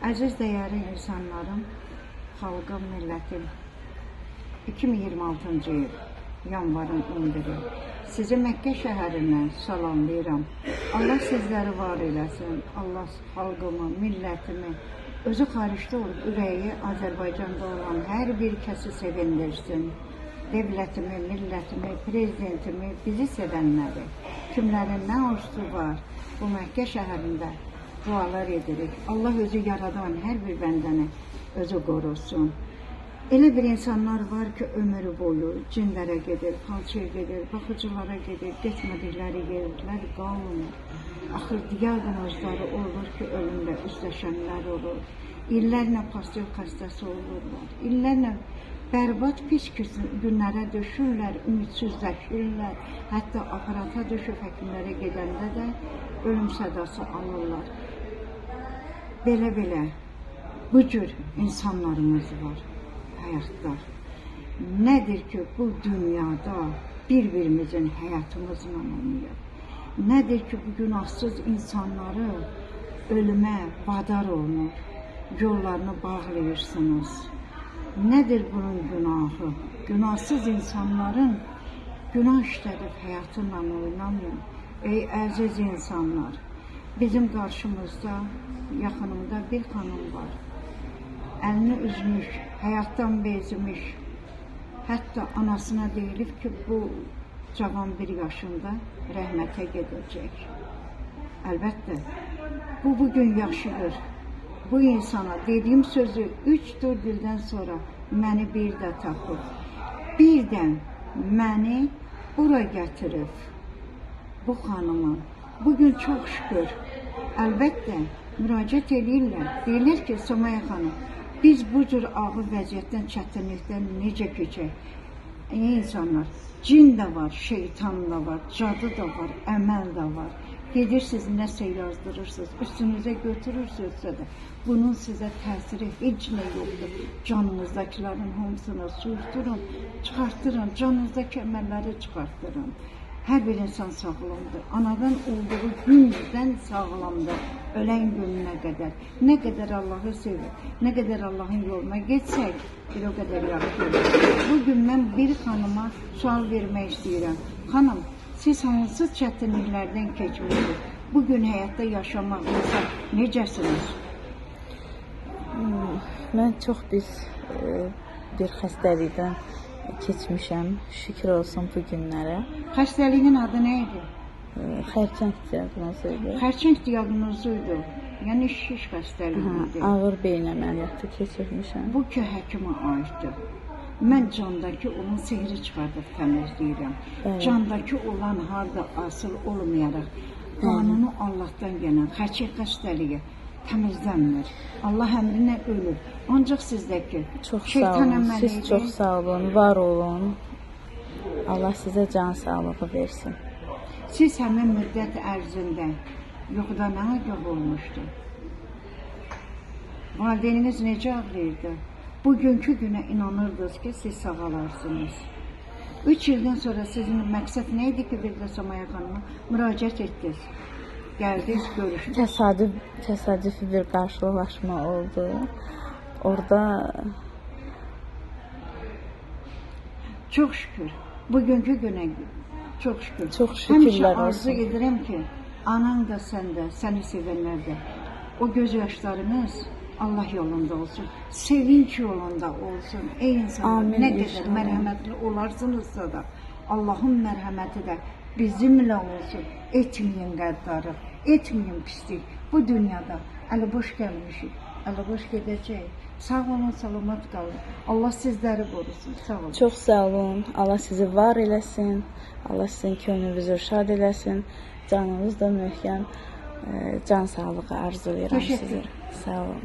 Əziz dəyərli insanlarım, xalqım, millətim, 2026-cı il yanvarın 11-i sizi Məkkə şəhərindən salamlayıram. Allah sizləri var eləsin, Allah xalqımı, millətimi, özü xaricdə olub ürəyi Azərbaycanda olan hər bir kəsi sevindirsin. Devlətimi, millətimi, prezidentimi, bizi sevənləri, kimlərin nə arzusu var bu Məkkə şəhərində dualar edirik. Allah özü yaradan hər bir bəndəni özü qorusun. Elə bir insanlar var ki, ömrü boyu cinlərə gedir, falçıya gedir, baxıcılara gedir, getmədikləri yerlər qalmır. Axır diaqnozları olur ki, ölümlə üzləşənlər olur. İllərlə pastel xəstəsi olurlar. İllərlə bərbad pis günlərə düşürlər, ümidsizləşirlər. Hətta aparata düşüb həkimlərə gedəndə də ölüm sədası alırlar. Belə-belə bu cür insanlarımız var həyatda. Nədir ki, bu dünyada bir-birimizin həyatımızla oynayır? Nədir ki, bu günahsız insanları ölümə vadar olunur, yollarını bağlayırsınız? Nədir bunun günahı? Günahsız insanların günah işlədib həyatınla oynamayın. Ey əziz insanlar, bizim qarşımızda, yaxınımda bir xanım var. Əlini üzmüş, həyatdan bezmiş. Hətta anasına deyilib ki, bu cavan bir yaşında rəhmətə gedəcək. Əlbəttə, bu bugün yaşıdır. Bu insana dediyim sözü 3-4 ildən sonra məni bir də tapıb. Birdən məni bura gətirib. Bu xanıma bugün çox şükür. Əlbəttə, müraciət edirlər. Deyirlər ki, Somaya xanım, biz bu cür ağır vəziyyətdən, çətinlikdən necə keçək? Ey insanlar, cin də var, şeytan da var, cadı da var, əməl də var. Gedirsiniz, nəsə yazdırırsınız, üstünüzə götürürsünüzsə də bunun sizə təsiri heç nə yoxdur. Canınızdakilərin hamısını suzdurun, çıxartdırın, canınızdakı əməlləri çıxartdırın. Hər bir insan sağlamdır. Anadan olduğu gündən sağlamdır. Ölən gününə qədər. Nə qədər Allahı sevir, nə qədər Allahın yoluna getsək, bir o qədər yaxşı olur. Bugün mən bir xanıma sual vermək istəyirəm. Xanım, siz hansı çətinliklərdən keçmişsiniz? Bugün həyatda yaşamaqınızda necəsiniz? Mən çox bir xəstəlikdən keçmişəm, şükür olsun bu günlərə. Xəstəliyin adı nə idi? Xərçəng diaqnozuydu. Xərçəng diaqnozuydu. Yəni şiş xəstəliyi idi. Ağır beyin əməliyyatı keçirmişəm. Bu ki, həkimə aiddir. Mən candakı olan sehri çıxardıb təmizləyirəm. Candakı olan harda asıl olmayaraq, qanunu Allahdan gələn xərçəng xəstəliyi təmizlənmir. Allah əmrinə ölür. Ancaq sizdəki şeytan əməlidir. Siz çox sağ olun, var olun. Allah sizə can sağlığı versin. Siz həmin müddət ərzində yuxuda nə agah olmuşdu? Valideyniniz necə ağlayırdı? Bugünkü günə inanırdınız ki, siz sağalarsınız. 3 ildən sonra sizin məqsəd nə idi ki, bir də Somaya xanıma müraciət etdiniz? Gəldiniz, görüşdünüz. Təsadüfi bir qarşılaşma oldu. Orada çox şükür, bugünkü günə çox şükür. Çox şükürlər olsun. Həmişə arzu edirəm ki, anan da sən də, səni sevənlər də, o göz yaşlarınız Allah yolunda olsun, sevinç yolunda olsun. Ey insanlar, nə qədər mərhəmətli olarsınızsa da, Allahın mərhəməti də bizimlə olsun. Etməyin qəddarı, etməyin pislik. Bu dünyada əli boş gəlmişik, əli boş gedəcək. Sağ olun, salamat qalın. Allah sizləri qorusun. Sağ olun. Çox sağ olun. Allah sizi var eləsin. Allah sizin könlünüzü şad eləsin. Canınız da möhkəm. Can sağlığı arzulayıram sizə. Sağ olun.